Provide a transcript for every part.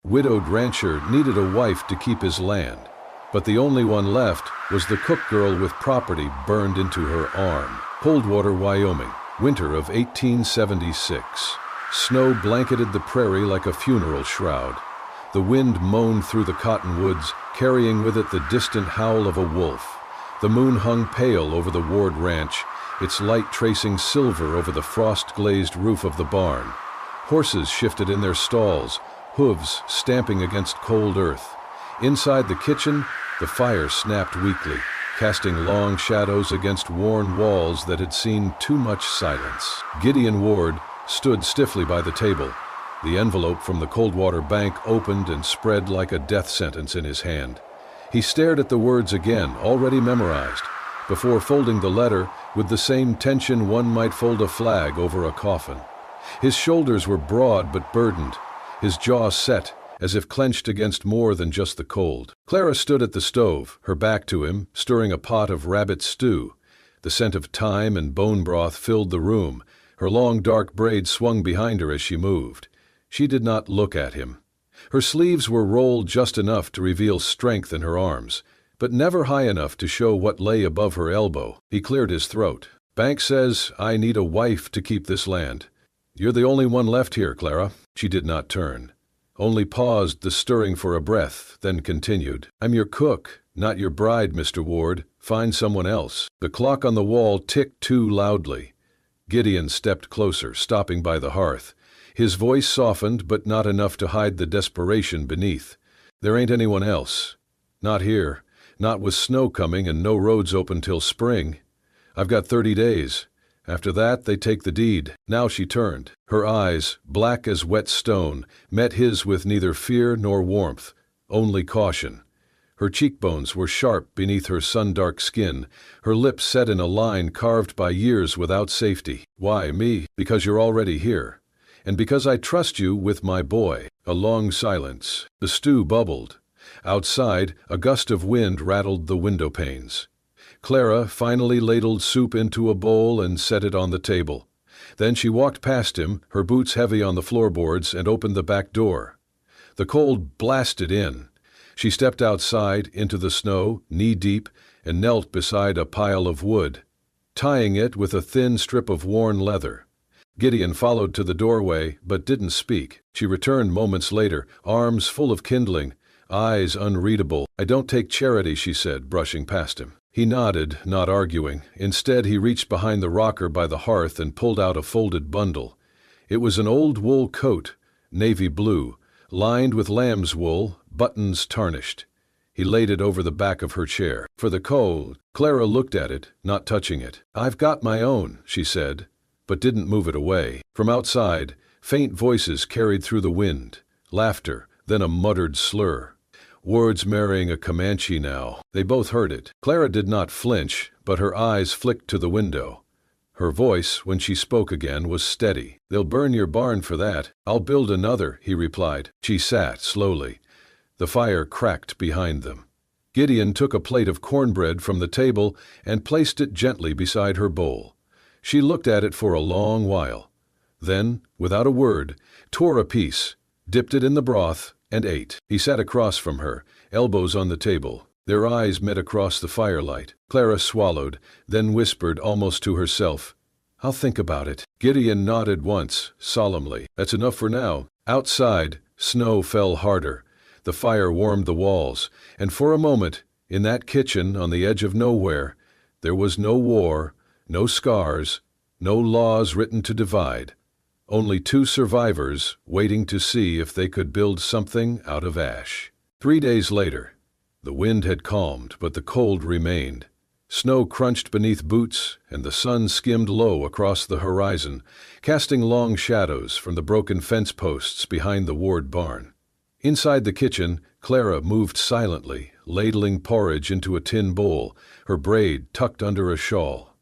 widowed rancher needed a wife to keep his land, but the only one left was the cook girl with property burned into her arm. Coldwater, Wyoming, winter of 1876. Snow blanketed the prairie like a funeral shroud. The wind moaned through the cottonwoods, carrying with it the distant howl of a wolf. The moon hung pale over the Ward Ranch, its light tracing silver over the frost-glazed roof of the barn. Horses shifted in their stalls, hooves stamping against cold earth. Inside the kitchen, the fire snapped weakly, casting long shadows against worn walls that had seen too much silence. Gideon Ward stood stiffly by the table. The envelope from the Coldwater Bank opened and spread like a death sentence in his hand. He stared at the words again, already memorized, before folding the letter with the same tension one might fold a flag over a coffin. His shoulders were broad but burdened, his jaw set, as if clenched against more than just the cold. Clara stood at the stove, her back to him, stirring a pot of rabbit stew. The scent of thyme and bone broth filled the room. Her long dark braids swung behind her as she moved. She did not look at him. Her sleeves were rolled just enough to reveal strength in her arms, but never high enough to show what lay above her elbow. He cleared his throat. "Bank says I need a wife to keep this land. You're the only one left here, Clara." She did not turn, only paused the stirring for a breath, then continued. "I'm your cook, not your bride, Mr. Ward. Find someone else." The clock on the wall ticked too loudly. Gideon stepped closer, stopping by the hearth. His voice softened, but not enough to hide the desperation beneath. "There ain't anyone else. Not here. Not with snow coming and no roads open till spring. I've got 30 days. After that, they take the deed." Now she turned. Her eyes, black as wet stone, met his with neither fear nor warmth, only caution. Her cheekbones were sharp beneath her sun-dark skin, her lips set in a line carved by years without safety. "Why me?" "Because you're already here. And because I trust you with my boy." A long silence. The stew bubbled. Outside, a gust of wind rattled the window panes. Clara finally ladled soup into a bowl and set it on the table. Then she walked past him, her boots heavy on the floorboards, and opened the back door. The cold blasted in. She stepped outside into the snow, knee-deep, and knelt beside a pile of wood, tying it with a thin strip of worn leather. Gideon followed to the doorway, but didn't speak. She returned moments later, arms full of kindling, eyes unreadable. "I don't take charity," she said, brushing past him. He nodded, not arguing. Instead, he reached behind the rocker by the hearth and pulled out a folded bundle. It was an old wool coat, navy blue, lined with lamb's wool, buttons tarnished. He laid it over the back of her chair. For the cold, Clara looked at it, not touching it. "I've got my own," she said, but didn't move it away. From outside, faint voices carried through the wind, laughter, then a muttered slur. Ward's marrying a Comanche now. They both heard it. Clara did not flinch, but her eyes flicked to the window. Her voice, when she spoke again, was steady. "They'll burn your barn for that." "I'll build another," he replied. She sat slowly. The fire cracked behind them. Gideon took a plate of cornbread from the table and placed it gently beside her bowl. She looked at it for a long while. Then, without a word, tore a piece, dipped it in the broth, and ate. He sat across from her, elbows on the table. Their eyes met across the firelight. Clara swallowed, then whispered almost to herself, "I'll think about it." Gideon nodded once, solemnly. "That's enough for now." Outside, snow fell harder. The fire warmed the walls, and for a moment, in that kitchen on the edge of nowhere, there was no war, no scars, no laws written to divide. Only two survivors waiting to see if they could build something out of ash. 3 days later, the wind had calmed, but the cold remained. Snow crunched beneath boots, and the sun skimmed low across the horizon, casting long shadows from the broken fence posts behind the Ward barn. Inside the kitchen, Clara moved silently, ladling porridge into a tin bowl, her braid tucked under a shawl.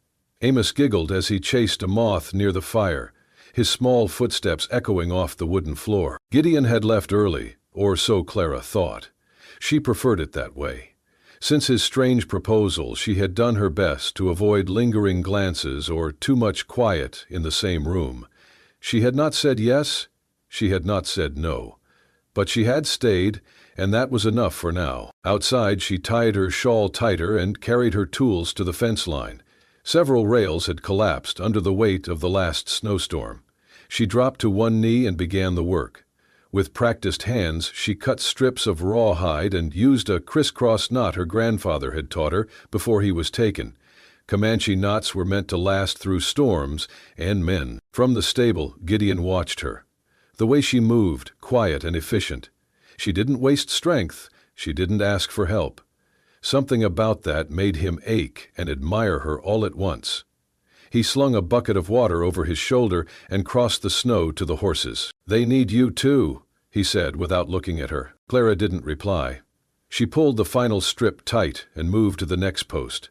Amos giggled as he chased a moth near the fire, his small footsteps echoing off the wooden floor. Gideon had left early, or so Clara thought. She preferred it that way. Since his strange proposal, she had done her best to avoid lingering glances or too much quiet in the same room. She had not said yes, she had not said no. But she had stayed, and that was enough for now. Outside, she tied her shawl tighter and carried her tools to the fence line. Several rails had collapsed under the weight of the last snowstorm. She dropped to one knee and began the work. With practiced hands, she cut strips of rawhide and used a crisscross knot her grandfather had taught her before he was taken. Comanche knots were meant to last through storms and men. From the stable, Gideon watched her. The way she moved, quiet and efficient. She didn't waste strength. She didn't ask for help. Something about that made him ache and admire her all at once. He slung a bucket of water over his shoulder and crossed the snow to the horses. "They need you too," he said without looking at her. Clara didn't reply. She pulled the final strip tight and moved to the next post.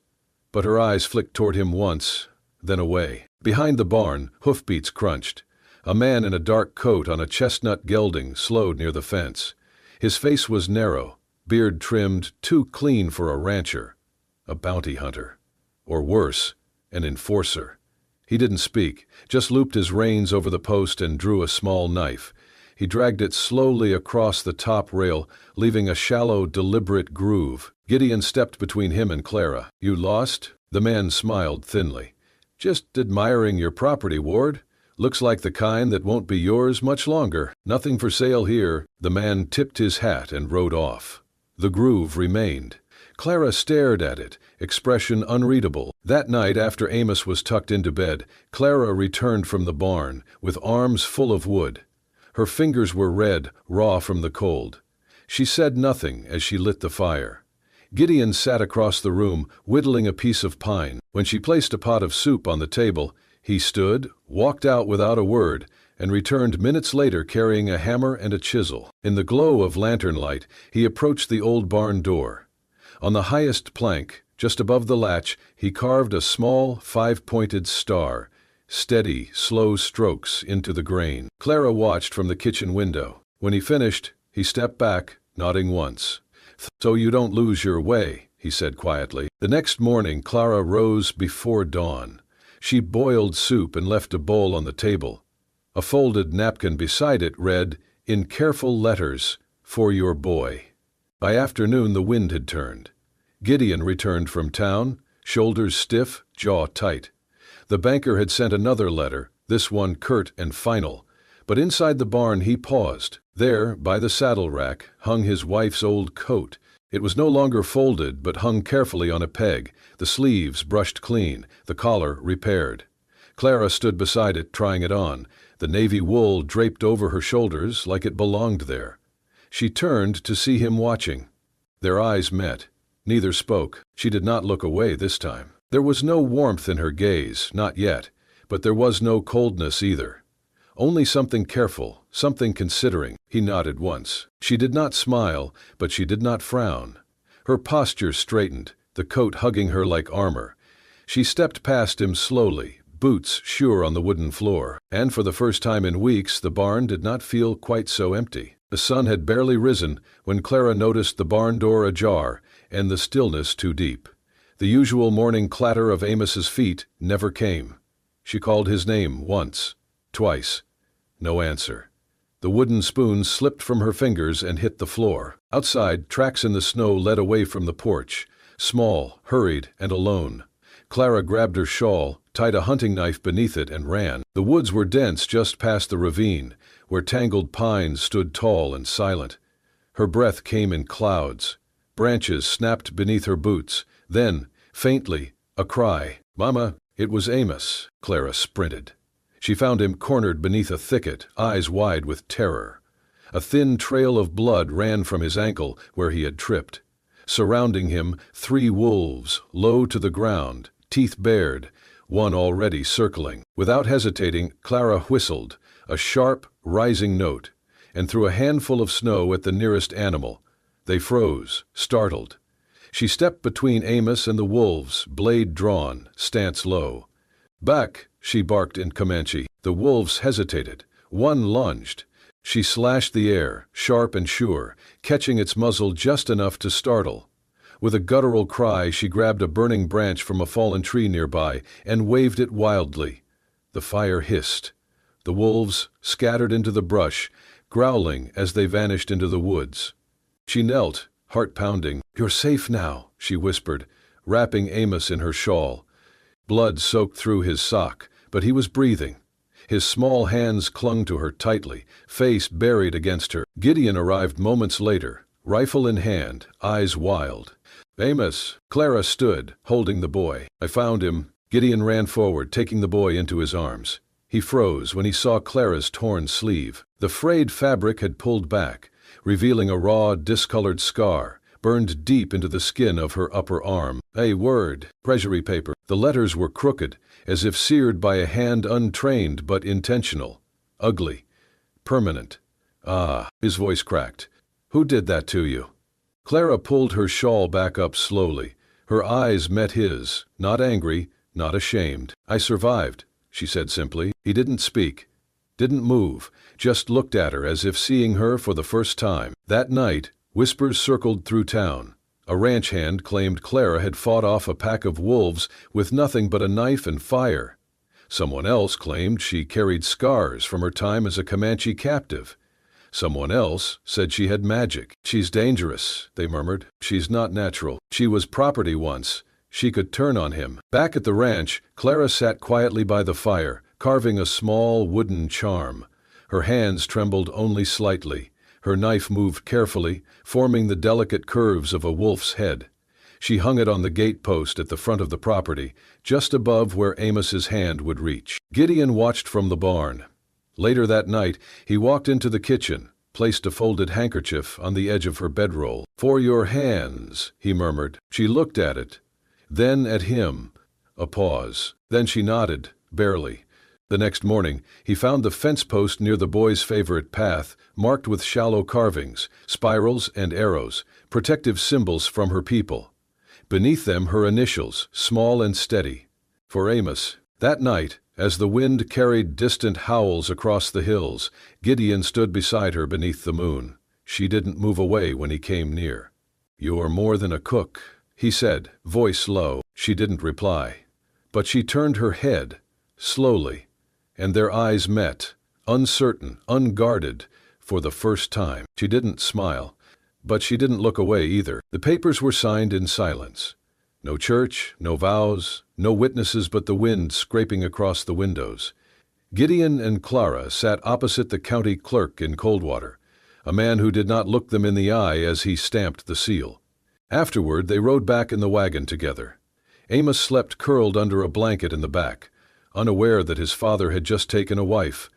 But her eyes flicked toward him once, then away. Behind the barn, hoofbeats crunched. A man in a dark coat on a chestnut gelding slowed near the fence. His face was narrow, beard trimmed too clean for a rancher. A bounty hunter. Or worse, an enforcer. He didn't speak, just looped his reins over the post and drew a small knife. He dragged it slowly across the top rail, leaving a shallow, deliberate groove. Gideon stepped between him and Clara. "You lost?" The man smiled thinly. "Just admiring your property, Ward. Looks like the kind that won't be yours much longer. Nothing for sale here." The man tipped his hat and rode off. The groove remained. Clara stared at it, expression unreadable. That night, after Amos was tucked into bed, Clara returned from the barn, with arms full of wood. Her fingers were red, raw from the cold. She said nothing as she lit the fire. Gideon sat across the room, whittling a piece of pine. When she placed a pot of soup on the table, he stood, walked out without a word, and returned minutes later carrying a hammer and a chisel. In the glow of lantern light, he approached the old barn door. On the highest plank, just above the latch, he carved a small, five-pointed star, steady, slow strokes into the grain. Clara watched from the kitchen window. When he finished, he stepped back, nodding once. "So you don't lose your way," he said quietly. The next morning, Clara rose before dawn. She boiled soup and left a bowl on the table. A folded napkin beside it read, in careful letters, "For your boy." By afternoon, the wind had turned. Gideon returned from town, shoulders stiff, jaw tight. The banker had sent another letter, this one curt and final. But inside the barn he paused. There, by the saddle rack, hung his wife's old coat. It was no longer folded, but hung carefully on a peg, the sleeves brushed clean, the collar repaired. Clara stood beside it, trying it on, the navy wool draped over her shoulders like it belonged there. She turned to see him watching. Their eyes met. Neither spoke. She did not look away this time. There was no warmth in her gaze, not yet, but there was no coldness either. Only something careful, something considering. He nodded once. She did not smile, but she did not frown. Her posture straightened, the coat hugging her like armor. She stepped past him slowly, boots sure on the wooden floor, and for the first time in weeks the barn did not feel quite so empty. The sun had barely risen when Clara noticed the barn door ajar and the stillness too deep. The usual morning clatter of Amos's feet never came. She called his name once, twice. No answer. The wooden spoon slipped from her fingers and hit the floor. Outside, tracks in the snow led away from the porch, small, hurried, and alone. Clara grabbed her shawl, tied a hunting knife beneath it, and ran. The woods were dense just past the ravine, where tangled pines stood tall and silent. Her breath came in clouds. Branches snapped beneath her boots. Then, faintly, a cry. "Mama!" It was Amos. Clara sprinted. She found him cornered beneath a thicket, eyes wide with terror. A thin trail of blood ran from his ankle where he had tripped. Surrounding him, 3 wolves, low to the ground, teeth bared, one already circling. Without hesitating, Clara whistled, a sharp, rising note, and threw a handful of snow at the nearest animal. They froze, startled. She stepped between Amos and the wolves, blade drawn, stance low. "Back!" she barked in Comanche. The wolves hesitated. One lunged. She slashed the air, sharp and sure, catching its muzzle just enough to startle. With a guttural cry, she grabbed a burning branch from a fallen tree nearby and waved it wildly. The fire hissed. The wolves, scattered into the brush, growling as they vanished into the woods. She knelt, heart pounding. "You're safe now," she whispered, wrapping Amos in her shawl. Blood soaked through his sock, but he was breathing. His small hands clung to her tightly, face buried against her. Gideon arrived moments later, rifle in hand, eyes wild. "Amos!" Clara stood, holding the boy. "I found him." Gideon ran forward, taking the boy into his arms. He froze when he saw Clara's torn sleeve. The frayed fabric had pulled back, revealing a raw, discolored scar, burned deep into the skin of her upper arm. A word, treasury paper. The letters were crooked, as if seared by a hand untrained but intentional. Ugly. Permanent. "Ah," his voice cracked. "Who did that to you?" Clara pulled her shawl back up slowly. Her eyes met his, not angry, not ashamed. "I survived," she said simply. He didn't speak, didn't move, just looked at her as if seeing her for the first time. That night, whispers circled through town. A ranch hand claimed Clara had fought off a pack of wolves with nothing but a knife and fire. Someone else claimed she carried scars from her time as a Comanche captive. Someone else said she had magic. "She's dangerous," they murmured. "She's not natural. She was property once. She could turn on him." Back at the ranch, Clara sat quietly by the fire, carving a small wooden charm. Her hands trembled only slightly. Her knife moved carefully, forming the delicate curves of a wolf's head. She hung it on the gate post at the front of the property, just above where Amos's hand would reach. Gideon watched from the barn. Later that night, he walked into the kitchen, placed a folded handkerchief on the edge of her bedroll. "For your hands," he murmured. She looked at it, then at him. A pause. Then she nodded, barely. The next morning, he found the fence post near the boy's favorite path, marked with shallow carvings, spirals and arrows, protective symbols from her people. Beneath them her initials, small and steady. For Amos. That night, as the wind carried distant howls across the hills, Gideon stood beside her beneath the moon. She didn't move away when he came near. "You're more than a cook," he said, voice low. She didn't reply. But she turned her head, slowly, and their eyes met, uncertain, unguarded, for the first time. She didn't smile, but she didn't look away either. The papers were signed in silence. No church, no vows, no witnesses but the wind scraping across the windows. Gideon and Clara sat opposite the county clerk in Coldwater, a man who did not look them in the eye as he stamped the seal. Afterward, they rode back in the wagon together. Amos slept curled under a blanket in the back, unaware that his father had just taken a wife,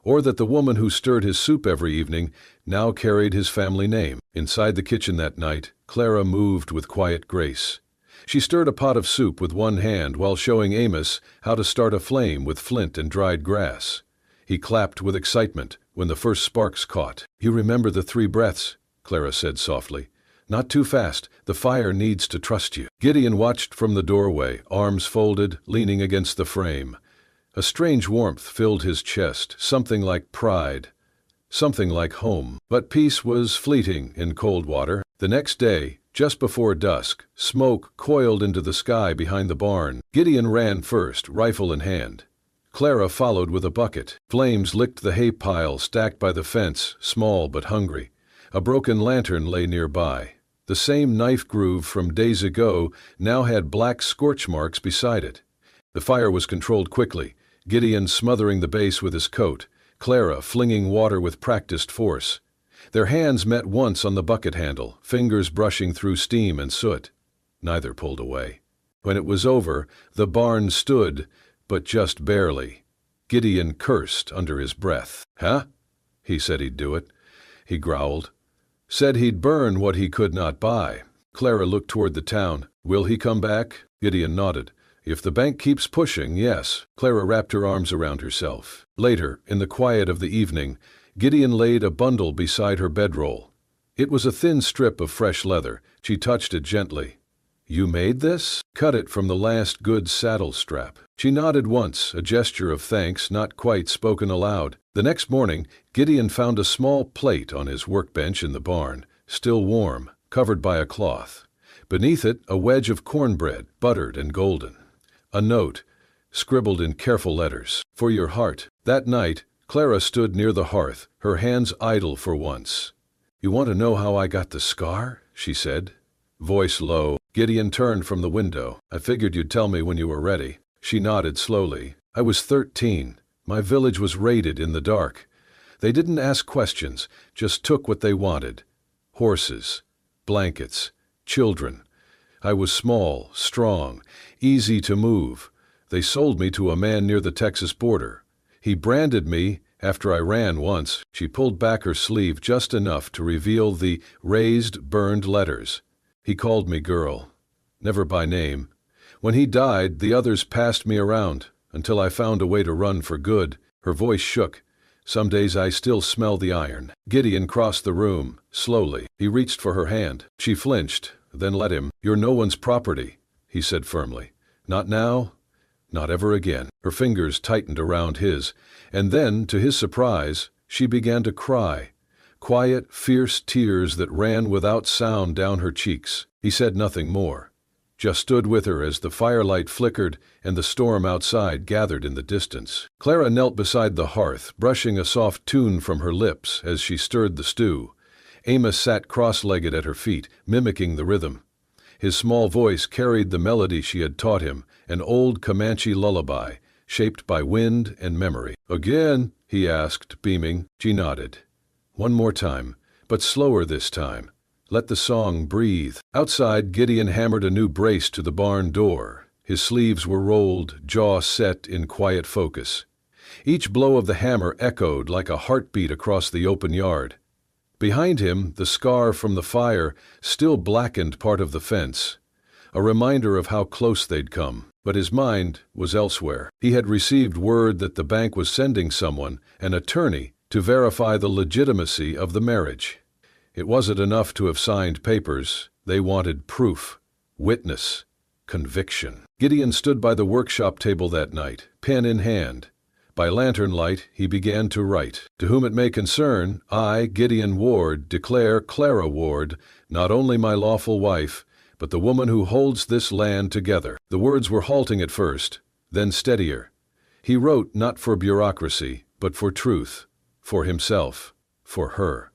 or that the woman who stirred his soup every evening now carried his family name. Inside the kitchen that night, Clara moved with quiet grace. She stirred a pot of soup with one hand while showing Amos how to start a flame with flint and dried grass. He clapped with excitement when the first sparks caught. "You remember the 3 breaths," Clara said softly. "Not too fast. The fire needs to trust you." Gideon watched from the doorway, arms folded, leaning against the frame. A strange warmth filled his chest, something like pride, something like home. But peace was fleeting in Coldwater. The next day, just before dusk, smoke coiled into the sky behind the barn. Gideon ran first, rifle in hand. Clara followed with a bucket. Flames licked the hay pile stacked by the fence, small but hungry. A broken lantern lay nearby. The same knife groove from days ago now had black scorch marks beside it. The fire was controlled quickly, Gideon smothering the base with his coat, Clara flinging water with practiced force. Their hands met once on the bucket handle, fingers brushing through steam and soot. Neither pulled away. When it was over, the barn stood, but just barely. Gideon cursed under his breath. "Huh?" He said he'd do it. He growled. Said he'd burn what he could not buy. Clara looked toward the town. "Will he come back?" Gideon nodded. "If the bank keeps pushing, yes." Clara wrapped her arms around herself. Later, in the quiet of the evening, Gideon laid a bundle beside her bedroll. It was a thin strip of fresh leather. She touched it gently. "You made this?" "Cut it from the last good saddle strap." She nodded once, a gesture of thanks not quite spoken aloud. The next morning, Gideon found a small plate on his workbench in the barn, still warm, covered by a cloth. Beneath it, a wedge of cornbread, buttered and golden. A note, scribbled in careful letters. "For your heart." That night, Clara stood near the hearth, her hands idle for once. "You want to know how I got the scar?" she said, voice low. Gideon turned from the window. "I figured you'd tell me when you were ready." She nodded slowly. "I was 13. My village was raided in the dark. They didn't ask questions, just took what they wanted. Horses, blankets, children. I was small, strong, easy to move. They sold me to a man near the Texas border. He branded me after I ran once." She pulled back her sleeve just enough to reveal the raised, burned letters. "He called me girl. Never by name. When he died, the others passed me around until I found a way to run for good." Her voice shook. "Some days I still smell the iron." Gideon crossed the room, slowly. He reached for her hand. She flinched, then let him. "You're no one's property," he said firmly. "Not now, not ever again." Her fingers tightened around his, and then, to his surprise, she began to cry. Quiet, fierce tears that ran without sound down her cheeks. He said nothing more, just stood with her as the firelight flickered and the storm outside gathered in the distance. Clara knelt beside the hearth, brushing a soft tune from her lips as she stirred the stew. Amos sat cross-legged at her feet, mimicking the rhythm. His small voice carried the melody she had taught him, an old Comanche lullaby, shaped by wind and memory. "Again?" he asked, beaming. She nodded. "One more time, but slower this time. Let the song breathe." Outside, Gideon hammered a new brace to the barn door. His sleeves were rolled, jaw set in quiet focus. Each blow of the hammer echoed like a heartbeat across the open yard. Behind him, the scar from the fire still blackened part of the fence, a reminder of how close they'd come. But his mind was elsewhere. He had received word that the bank was sending someone, an attorney, to verify the legitimacy of the marriage. It wasn't enough to have signed papers. They wanted proof, witness, conviction. Gideon stood by the workshop table that night, pen in hand. By lantern light, he began to write. "To whom it may concern, I, Gideon Ward, declare Clara Ward not only my lawful wife, but the woman who holds this land together." The words were halting at first, then steadier. He wrote not for bureaucracy, but for truth, for himself, for her.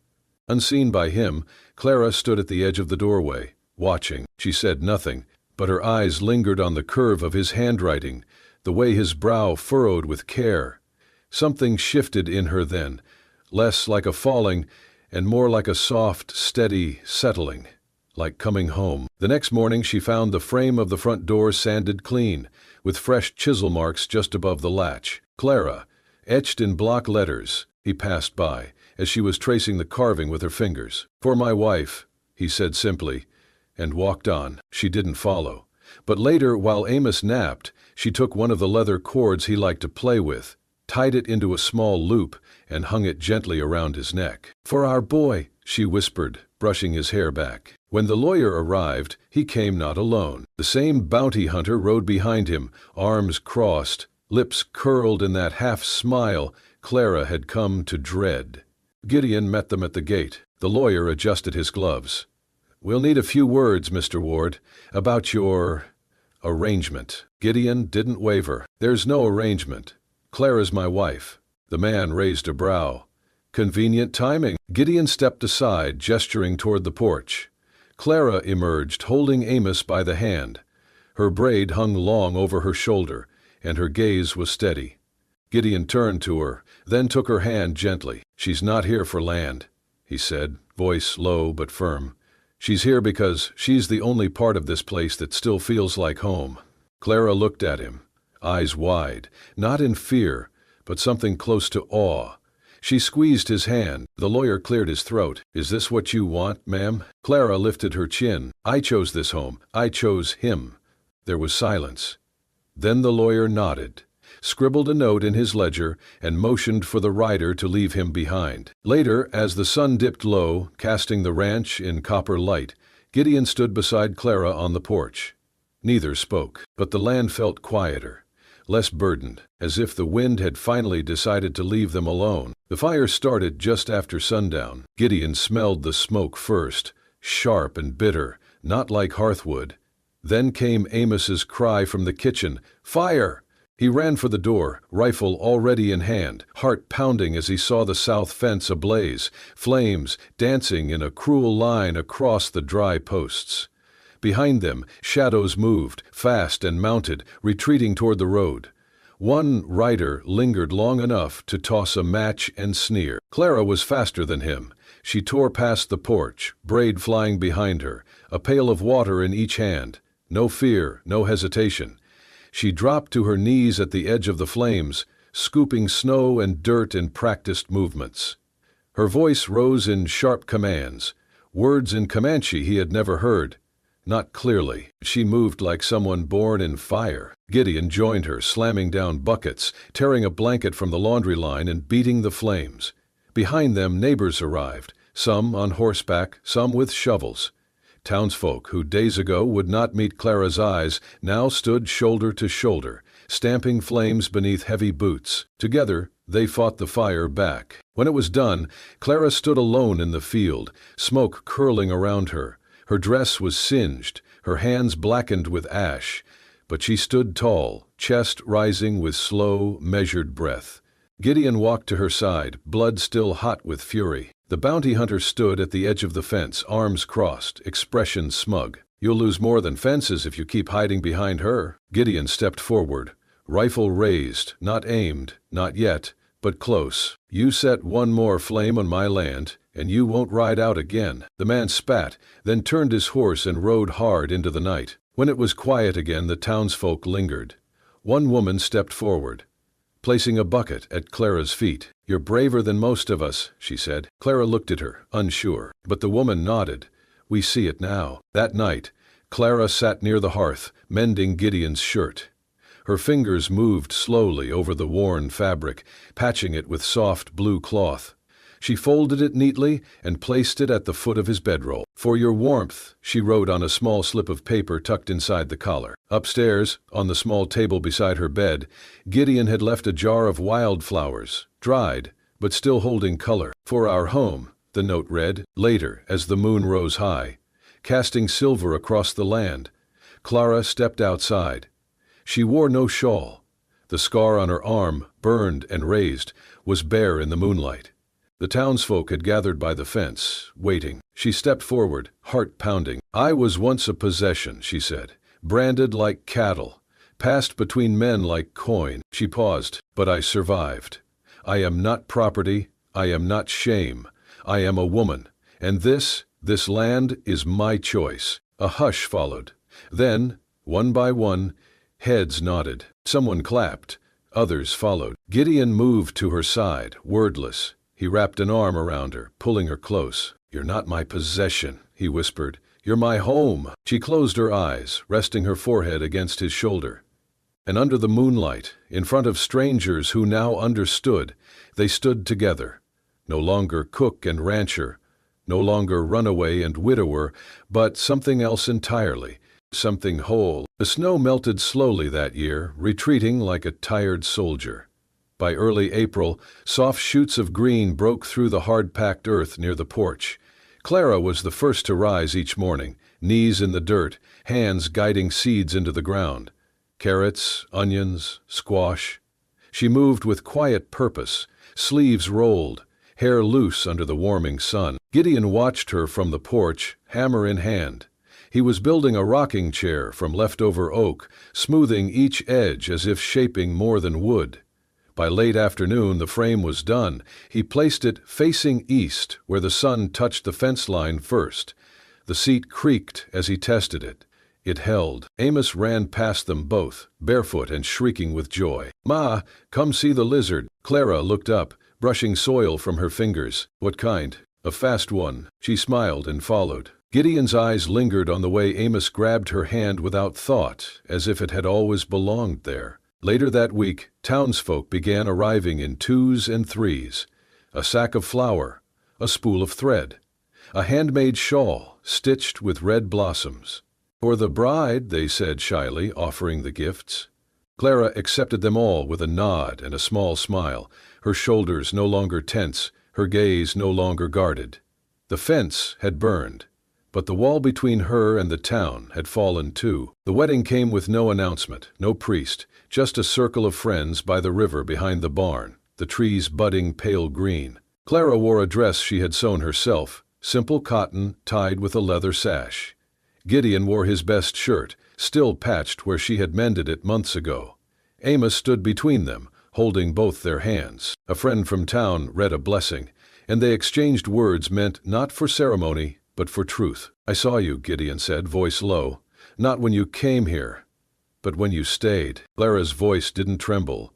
Unseen by him, Clara stood at the edge of the doorway, watching. She said nothing, but her eyes lingered on the curve of his handwriting, the way his brow furrowed with care. Something shifted in her then, less like a falling and more like a soft, steady settling, like coming home. The next morning she found the frame of the front door sanded clean, with fresh chisel marks just above the latch. "Clara," etched in block letters. He passed by, as she was tracing the carving with her fingers. "For my wife," he said simply, and walked on. She didn't follow. But later, while Amos napped, she took one of the leather cords he liked to play with, tied it into a small loop, and hung it gently around his neck. "For our boy," she whispered, brushing his hair back. When the lawyer arrived, he came not alone. The same bounty hunter rode behind him, arms crossed, lips curled in that half-smile Clara had come to dread. Gideon met them at the gate. The lawyer adjusted his gloves. "We'll need a few words, Mr. Ward, about your arrangement." Gideon didn't waver. "There's no arrangement. Clara's my wife." The man raised a brow. "Convenient timing." Gideon stepped aside, gesturing toward the porch. Clara emerged, holding Amos by the hand. Her braid hung long over her shoulder, and her gaze was steady. Gideon turned to her, then took her hand gently. "She's not here for land," he said, voice low but firm. "She's here because she's the only part of this place that still feels like home." Clara looked at him, eyes wide, not in fear, but something close to awe. She squeezed his hand. The lawyer cleared his throat. "Is this what you want, ma'am?" Clara lifted her chin. "I chose this home. I chose him." There was silence. Then the lawyer nodded, scribbled a note in his ledger, and motioned for the rider to leave him behind. Later, as the sun dipped low, casting the ranch in copper light, Gideon stood beside Clara on the porch. Neither spoke, but the land felt quieter, less burdened, as if the wind had finally decided to leave them alone. The fire started just after sundown. Gideon smelled the smoke first, sharp and bitter, not like hearthwood. Then came Amos's cry from the kitchen, "Fire!" He ran for the door, rifle already in hand, heart pounding as he saw the south fence ablaze, flames dancing in a cruel line across the dry posts. Behind them, shadows moved, fast and mounted, retreating toward the road. One rider lingered long enough to toss a match and sneer. Clara was faster than him. She tore past the porch, braid flying behind her, a pail of water in each hand. No fear, no hesitation. She dropped to her knees at the edge of the flames, scooping snow and dirt in practiced movements. Her voice rose in sharp commands, words in Comanche he had never heard. Not clearly. She moved like someone born in fire. Gideon joined her, slamming down buckets, tearing a blanket from the laundry line and beating the flames. Behind them, neighbors arrived, some on horseback, some with shovels. Townsfolk who days ago would not meet Clara's eyes now stood shoulder to shoulder, stamping flames beneath heavy boots. Together, they fought the fire back. When it was done, Clara stood alone in the field, smoke curling around her. Her dress was singed, her hands blackened with ash, but she stood tall, chest rising with slow, measured breath. Gideon walked to her side, blood still hot with fury. The bounty hunter stood at the edge of the fence, arms crossed, expression smug. "You'll lose more than fences if you keep hiding behind her." Gideon stepped forward, rifle raised, not aimed, not yet, but close. "You set one more flame on my land, and you won't ride out again." The man spat, then turned his horse and rode hard into the night. When it was quiet again, the townsfolk lingered. One woman stepped forward, placing a bucket at Clara's feet. "You're braver than most of us," she said. Clara looked at her, unsure, but the woman nodded. "We see it now." That night, Clara sat near the hearth, mending Gideon's shirt. Her fingers moved slowly over the worn fabric, patching it with soft blue cloth. She folded it neatly and placed it at the foot of his bedroll. "For your warmth," she wrote on a small slip of paper tucked inside the collar. Upstairs, on the small table beside her bed, Gideon had left a jar of wildflowers, dried, but still holding color. "For our home," the note read, later as the moon rose high, casting silver across the land. Clara stepped outside. She wore no shawl. The scar on her arm, burned and raised, was bare in the moonlight. The townsfolk had gathered by the fence, waiting. She stepped forward, heart pounding. "I was once a possession," she said, "branded like cattle, passed between men like coin." She paused, "But I survived. I am not property, I am not shame. I am a woman, and this land is my choice." A hush followed. Then, one by one, heads nodded. Someone clapped. Others followed. Gideon moved to her side, wordless. He wrapped an arm around her, pulling her close. "You're not my possession," he whispered. "You're my home." She closed her eyes, resting her forehead against his shoulder. And under the moonlight, in front of strangers who now understood, they stood together. No longer cook and rancher, no longer runaway and widower, but something else entirely, something whole. The snow melted slowly that year, retreating like a tired soldier. By early April, soft shoots of green broke through the hard-packed earth near the porch. Clara was the first to rise each morning, knees in the dirt, hands guiding seeds into the ground. Carrots, onions, squash. She moved with quiet purpose, sleeves rolled, hair loose under the warming sun. Gideon watched her from the porch, hammer in hand. He was building a rocking chair from leftover oak, smoothing each edge as if shaping more than wood. By late afternoon, the frame was done. He placed it facing east, where the sun touched the fence line first. The seat creaked as he tested it. It held. Amos ran past them both, barefoot and shrieking with joy. "Ma, come see the lizard." Clara looked up, brushing soil from her fingers. "What kind?" "A fast one." She smiled and followed. Gideon's eyes lingered on the way Amos grabbed her hand without thought, as if it had always belonged there. Later that week, townsfolk began arriving in twos and threes. A sack of flour, a spool of thread, a handmade shawl stitched with red blossoms. "For the bride," they said shyly, offering the gifts. Clara accepted them all with a nod and a small smile, her shoulders no longer tense, her gaze no longer guarded. The fence had burned, But the wall between her and the town had fallen too. The wedding came with no announcement, no priest, just a circle of friends by the river behind the barn, the trees budding pale green. Clara wore a dress she had sewn herself, simple cotton tied with a leather sash. Gideon wore his best shirt, still patched where she had mended it months ago. Amos stood between them, holding both their hands. A friend from town read a blessing, and they exchanged words meant not for ceremony, but for truth. "I saw you," Gideon said, voice low. "Not when you came here, but when you stayed." Clara's voice didn't tremble.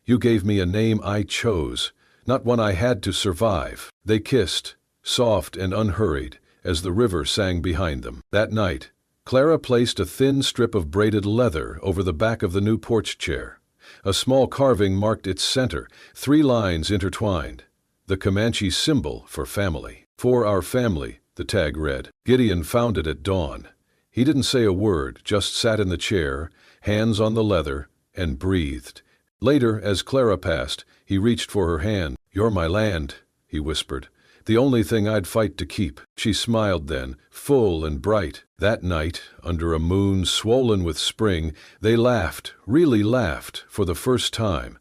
"You gave me a name I chose, not one I had to survive." They kissed, soft and unhurried, as the river sang behind them. That night, Clara placed a thin strip of braided leather over the back of the new porch chair. A small carving marked its center, 3 lines intertwined, the Comanche symbol for family. "For our family," the tag read. Gideon found it at dawn. He didn't say a word, just sat in the chair, hands on the leather, and breathed. Later, as Clara passed, he reached for her hand. "You're my land," he whispered. "The only thing I'd fight to keep." She smiled then, full and bright. That night, under a moon swollen with spring, they laughed, really laughed, for the first time.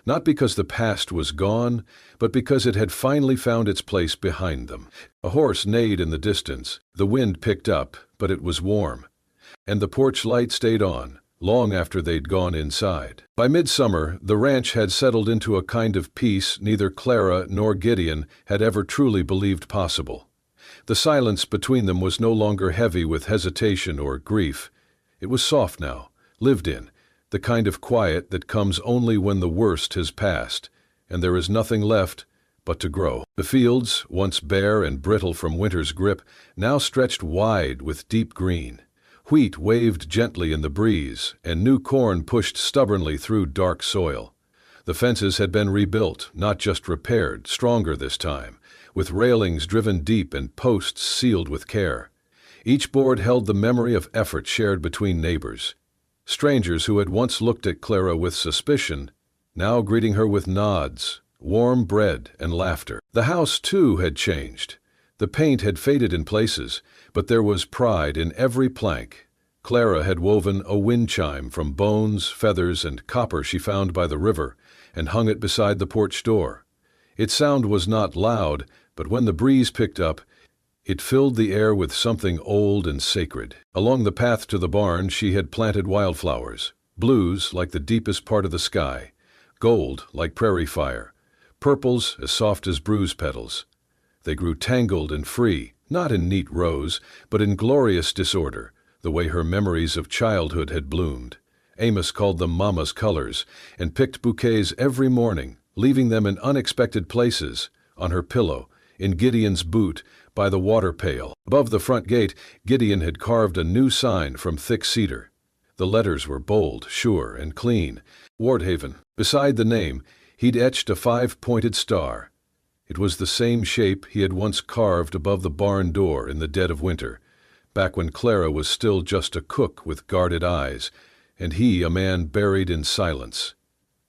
Not because the past was gone, but because it had finally found its place behind them. A horse neighed in the distance. The wind picked up, but it was warm. And the porch light stayed on, long after they'd gone inside. By midsummer, the ranch had settled into a kind of peace neither Clara nor Gideon had ever truly believed possible. The silence between them was no longer heavy with hesitation or grief. It was soft now, lived in, the kind of quiet that comes only when the worst has passed, and there is nothing left but to grow. The fields, once bare and brittle from winter's grip, now stretched wide with deep green. Wheat waved gently in the breeze, and new corn pushed stubbornly through dark soil. The fences had been rebuilt, not just repaired, stronger this time, with railings driven deep and posts sealed with care. Each board held the memory of effort shared between neighbors. Strangers who had once looked at Clara with suspicion, now greeting her with nods, warm bread, and laughter. The house, too, had changed. The paint had faded in places, but there was pride in every plank. Clara had woven a wind chime from bones, feathers, and copper she found by the river, and hung it beside the porch door. Its sound was not loud, but when the breeze picked up, it filled the air with something old and sacred. Along the path to the barn she had planted wildflowers, blues like the deepest part of the sky, gold like prairie fire, purples as soft as bruise petals. They grew tangled and free, not in neat rows, but in glorious disorder, the way her memories of childhood had bloomed. Amos called them Mama's colors, and picked bouquets every morning, leaving them in unexpected places, on her pillow, in Gideon's boot, by the water pail. Above the front gate, Gideon had carved a new sign from thick cedar. The letters were bold, sure, and clean. Wardhaven. Beside the name, he'd etched a 5-pointed star. It was the same shape he had once carved above the barn door in the dead of winter, back when Clara was still just a cook with guarded eyes, and he a man buried in silence.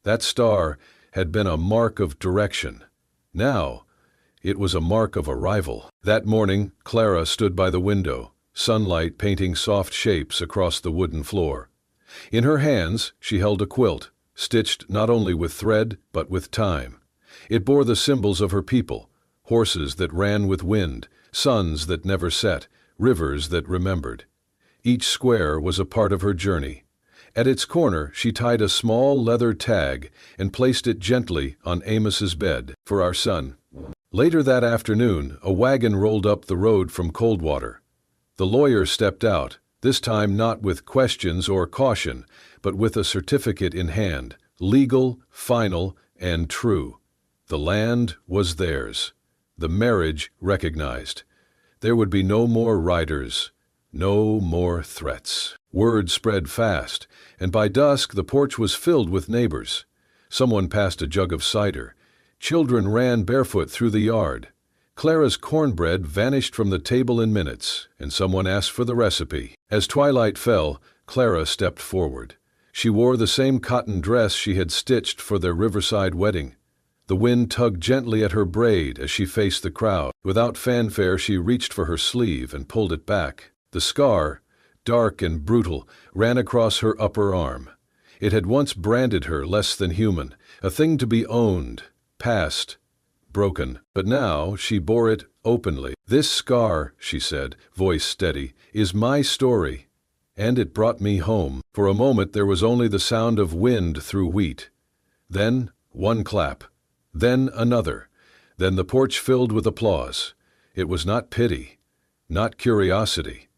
That star had been a mark of direction. Now, it was a mark of arrival. That morning, Clara stood by the window, sunlight painting soft shapes across the wooden floor. In her hands, she held a quilt, stitched not only with thread, but with time. It bore the symbols of her people, horses that ran with wind, suns that never set, rivers that remembered. Each square was a part of her journey. At its corner, she tied a small leather tag and placed it gently on Amos's bed. "For our son." Later that afternoon, a wagon rolled up the road from Coldwater. The lawyer stepped out, this time not with questions or caution, but with a certificate in hand, legal, final, and true. The land was theirs. The marriage recognized. There would be no more riders, no more threats. Word spread fast, and by dusk the porch was filled with neighbors. Someone passed a jug of cider. Children ran barefoot through the yard. Clara's cornbread vanished from the table in minutes, and someone asked for the recipe. As twilight fell, Clara stepped forward. She wore the same cotton dress she had stitched for their riverside wedding. The wind tugged gently at her braid as she faced the crowd. Without fanfare, she reached for her sleeve and pulled it back. The scar, dark and brutal, ran across her upper arm. It had once branded her less than human, a thing to be owned, passed, broken. But now she bore it openly. "This scar," she said, voice steady, "is my story, and it brought me home." For a moment there was only the sound of wind through wheat. Then one clap. Then another. Then the porch filled with applause. It was not pity, not curiosity.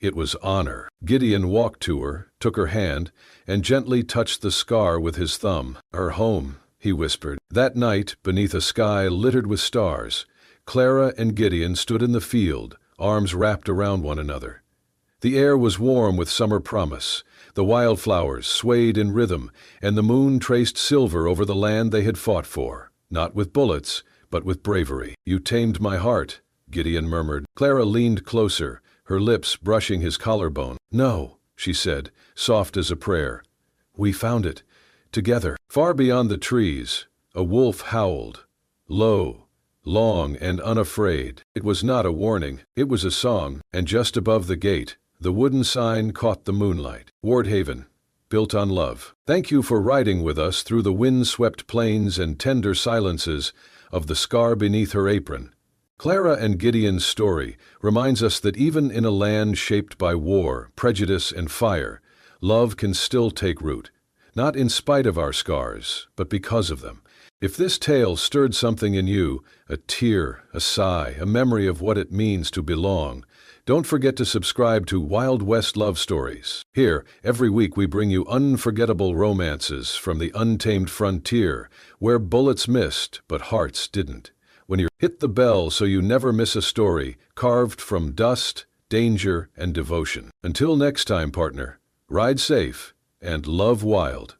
It was honor. Gideon walked to her, took her hand, and gently touched the scar with his thumb. "Our home," he whispered. That night, beneath a sky littered with stars, Clara and Gideon stood in the field, arms wrapped around one another. The air was warm with summer promise. The wildflowers swayed in rhythm, and the moon traced silver over the land they had fought for, not with bullets, but with bravery. "You tamed my heart," Gideon murmured. Clara leaned closer, her lips brushing his collarbone. "No," she said, soft as a prayer. "We found it, together." Far beyond the trees, a wolf howled, low, long, and unafraid. It was not a warning, it was a song, and just above the gate, the wooden sign caught the moonlight. Wardhaven, built on love. Thank you for riding with us through the wind-swept plains and tender silences of the scar beneath her apron. Clara and Gideon's story reminds us that even in a land shaped by war, prejudice, and fire, love can still take root, not in spite of our scars, but because of them. If this tale stirred something in you, a tear, a sigh, a memory of what it means to belong, don't forget to subscribe to Wild West Love Stories. Here, every week we bring you unforgettable romances from the untamed frontier, where bullets missed, but hearts didn't. When you hit the bell so you never miss a story carved from dust, danger, and devotion. Until next time, partner, ride safe and love wild.